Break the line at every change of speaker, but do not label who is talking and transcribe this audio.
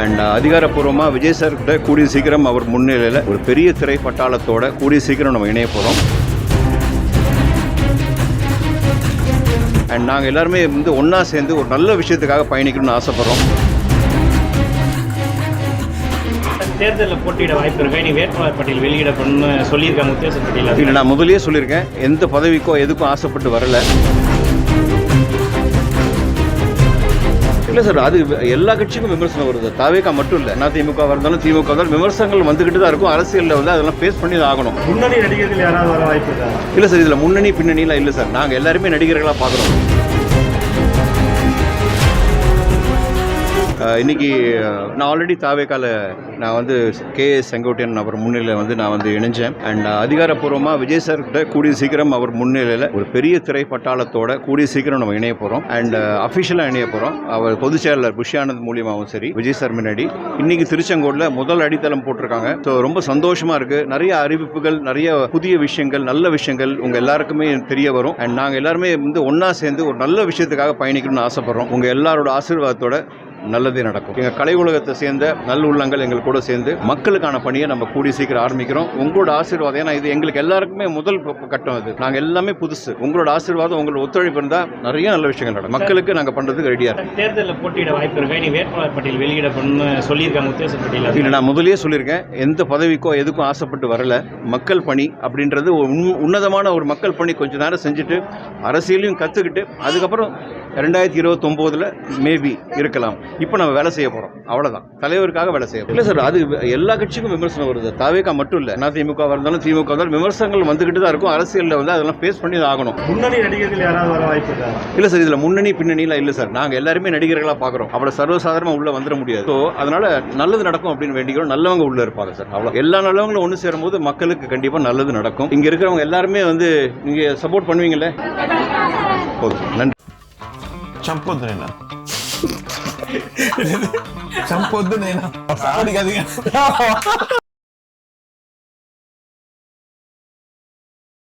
And அதிகாரப்பூர்வமாக Vijay sir கிட்ட கூடிய சீக்கிரம் அவர் முன்னிலையில் ஒரு பெரிய திரை பட்டாளத்தோட கூடிய சீக்கிரம் நம்ம இணைய போகிறோம். அண்ட் நாங்கள் எல்லாருமே ஒன்றா சேர்ந்து ஒரு நல்ல விஷயத்துக்காக பயணிக்கணும்னு ஆசைப்படுறோம்.
தேர்தலில் போட்டியிட வாய்ப்பு இருக்கா? இனி வேட்பாளர் பட்டியல் வெளியிடப்படணும்னு சொல்லியிருக்காங்க உத்தேச பட்டியல்.
இல்லை, நான் முதலே சொல்லியிருக்கேன், எந்த பதவிக்கோ எதுக்கும் ஆசைப்பட்டு வரல. இல்லை சார், அது எல்லா கட்சிக்கும் விமர்சனம் வருது. தாவேகா மட்டும் இல்லை, நான் திமுக இருந்தாலும் திமுக இருந்தாலும் விமர்சனங்கள் வந்துக்கிட்டு தான் இருக்கும். அரசியலில் அதெல்லாம் ஃபேஸ் பண்ணி தான் ஆகணும்.
முன்னணி நடிகர்கள் யாராவது வர வாய்ப்பு இருக்கா?
இல்லை சார், இதில் முன்னணி பின்னணிலாம் இல்லை சார். நாங்கள் எல்லாருமே நடிகர்களாக பார்க்குறோம். இன்றைக்கி நான் ஆல்ரெடி தாவேக்கால நான் கேஎஸ் செங்கோட்டையன் அவர் முன்னிலையில் நான் இணைஞ்சேன். அண்ட் அதிகாரப்பூர்வமாக விஜய் சார் கிட்ட கூடிய சீக்கிரம் அவர் முன்னிலையில் ஒரு பெரிய திரை பட்டாளத்தோட கூடிய சீக்கிரம் நம்ம இணைய போகிறோம். அண்ட் அஃபிஷியலாக இணைய போகிறோம். அவர் பொதுச் செயலாளர் புஷ்யானந்த் மூலியமாகவும் சரி, விஜய் சார் முன்னாடி இன்றைக்கி திருச்செங்கோடில் முதல் அடித்தளம் போட்டிருக்காங்க. ஸோ ரொம்ப சந்தோஷமாக இருக்குது. நிறைய அறிவிப்புகள், நிறைய புதிய விஷயங்கள், நல்ல விஷயங்கள் உங்கள் எல்லாருக்குமே தெரிய வரும். அண்ட் நாங்கள் எல்லாருமே ஒன்றா சேர்ந்து ஒரு நல்ல விஷயத்துக்காக பயணிக்கணும்னு ஆசைப்படுறோம். உங்கள் எல்லாரோட ஆசீர்வாதத்தோட நல்லதே நடக்கும். எங்கள் கலை உலகத்தை சேர்ந்த நல்ல உள்ளங்கள் எங்கள் கூட சேர்ந்து மக்களுக்கான பணியை நம்ம கூடி சீக்கிரம் ஆரம்பிக்கிறோம். உங்களோட ஆசீர்வாதம், ஏன்னா இது எங்களுக்கு எல்லாருக்குமே முதல் கட்டம். இது நாங்கள் எல்லாமே புதுசு. உங்களோட ஆசீர்வாதம், உங்களோட ஒத்துழைப்பு இருந்தால் நிறைய நல்ல விஷயங்கள் நடக்கும். மக்களுக்கு நாங்கள் பண்ணுறதுக்கு ரெடியாக இருக்கோம்.
தேர்தலில் போட்டியிட வாய்ப்பு இருக்கா? இனி வேட்பாளர் பட்டியல் வெளியிடப்படணும்னு சொல்லியிருக்காங்க உத்தேச பட்டியல்.
இல்லை, நான் முதலே சொல்லியிருக்கேன், எந்த பதவிக்கோ எதுக்கும் ஆசைப்பட்டு வரல. மக்கள் பணி அப்படின்றது உன்னதமான ஒரு மக்கள் பணி. கொஞ்சம் நேரம் செஞ்சுட்டு அரசியலையும் கற்றுக்கிட்டு அதுக்கப்புறம் 2029 மேபி இருக்கலாம். இப்போ நம்ம வேலை செய்ய போகிறோம், அவ்வளோதான். தலைவருக்காக வேலை செய்ய போகிறோம். இல்லை சார், அது எல்லா கட்சிக்கும் விமர்சனம் வருது. தாவேகா மட்டும் இல்லை, நான் திமுக இருந்தாலும் திமுக இருந்தாலும் விமர்சனங்கள் வந்துக்கிட்டு தான் இருக்கும். அரசியலில் அதெல்லாம் ஃபேஸ் பண்ணி தான் ஆகணும்.
முன்னணி நடிகர்கள் யாராவது வர வாய்ப்பு இருக்கா?
இல்லை சார், இதில் முன்னணி பின்னணிலாம் இல்லை சார். நாங்கள் எல்லாருமே நடிகர்களாக பார்க்குறோம். அவ்வளோ சர்வசாதாரணமாக உள்ளே வந்துட முடியாது. ஸோ அதனால் நல்லது நடக்கும் அப்படின்னு வேண்டிக்கிறோம். நல்லவங்க உள்ளே இருப்பாங்க சார், அவ்வளோ. எல்லா நல்லவங்களும் ஒன்று சேரும்போது மக்களுக்கு கண்டிப்பாக நல்லது நடக்கும். இங்கே இருக்கிறவங்க எல்லாருமே நீங்கள் சப்போர்ட் பண்ணுவீங்களே. ஓகே, நன்றி.
చంపొద్దు నేను చంపొద్దు నేను